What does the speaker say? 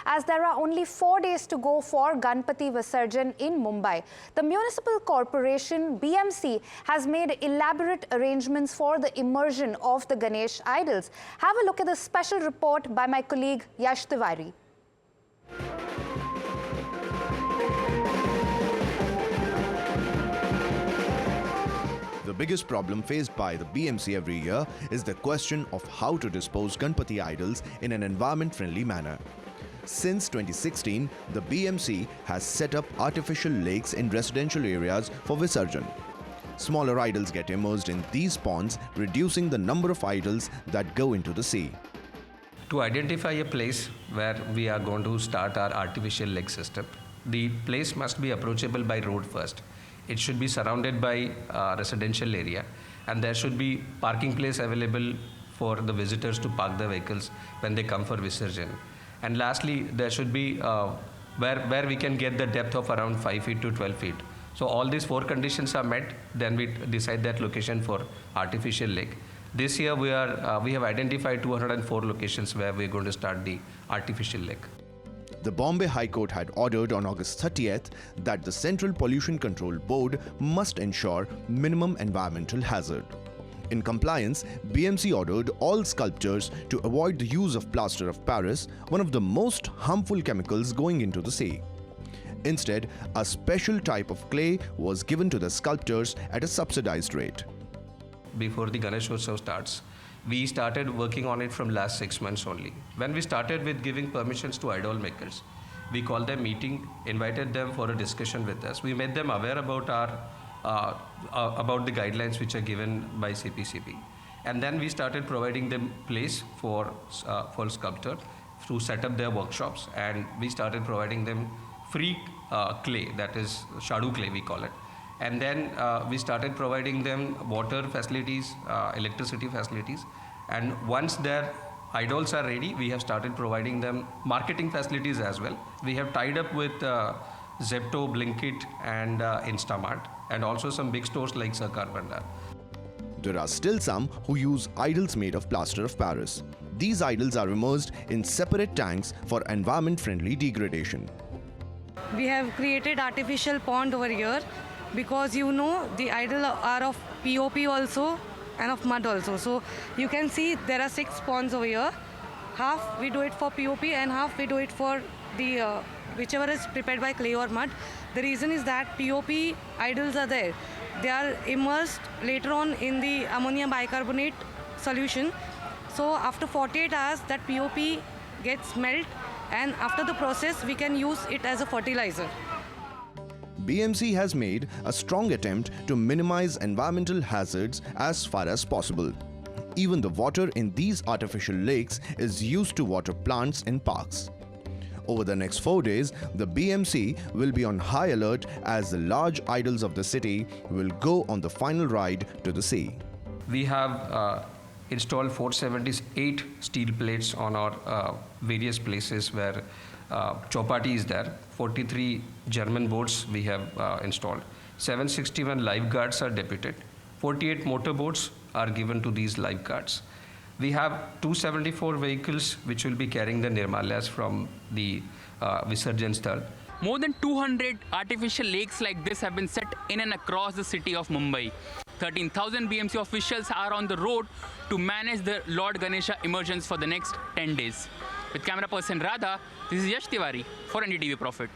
as there are only 4 days to go for Ganpati Visarjan in Mumbai. The municipal corporation BMC has made elaborate arrangements for the immersion of the Ganesh idols. Have a look at the special report by my colleague Yash Tiwari. The biggest problem faced by the BMC every year is the question of how to dispose Ganpati idols in an environment-friendly manner. Since 2016, the BMC has set up artificial lakes in residential areas for Visarjan. Smaller idols get immersed in these ponds, reducing the number of idols that go into the sea. To identify a place where we are going to start our artificial lake system, the place must be approachable by road first. It should be surrounded by residential area, and there should be parking place available for the visitors to park the vehicles when they come for Visarjan. And lastly, there should be where we can get the depth of around 5 feet to 12 feet. So all these 4 conditions are met, then we decide that location for artificial lake. This year we have identified 204 locations where we're going to start the artificial lake. The Bombay High Court had ordered on August 30th that the Central Pollution Control Board must ensure minimum environmental hazard. In compliance, BMC ordered all sculptors to avoid the use of plaster of Paris, one of the most harmful chemicals going into the sea. Instead, a special type of clay was given to the sculptors at a subsidized rate. Before the Ganesh Utsav starts, we started working on it from last 6 months only. When we started with giving permissions to idol makers, we called them meeting, invited them for a discussion with us. We made them aware about about the guidelines which are given by CPCB, and then we started providing them place for sculptor to set up their workshops, and we started providing them free clay, that is shadu clay we call it. And then we started providing them water facilities, electricity facilities. And once their idols are ready, we have started providing them marketing facilities as well. We have tied up with Zepto, Blinkit and Instamart, and also some big stores like Sarkar Bhandar. There are still some who use idols made of plaster of Paris. These idols are immersed in separate tanks for environment-friendly degradation. We have created artificial pond over here, because the idol are of POP also and of mud also. So you can see there are 6 ponds over here. Half we do it for POP and half we do it for the whichever is prepared by clay or mud. The reason is that POP idols are there. They are immersed later on in the ammonium bicarbonate solution. So after 48 hours that POP gets melt, and after the process we can use it as a fertilizer. BMC has made a strong attempt to minimize environmental hazards as far as possible. Even the water in these artificial lakes is used to water plants in parks. Over the next 4 days, the BMC will be on high alert as the large idols of the city will go on the final ride to the sea. We have installed 478 steel plates on our various places where Chowpatty is there. 43 German boats we have installed. 761 lifeguards are deputed. 48 motorboats are given to these lifeguards. We have 274 vehicles which will be carrying the Nirmalyas from the Visarjan Sthal. More than 200 artificial lakes like this have been set in and across the city of Mumbai. 13,000 BMC officials are on the road to manage the Lord Ganesha immersions for the next 10 days. With camera person Radha, this is Yash Tiwari for NDTV Profit.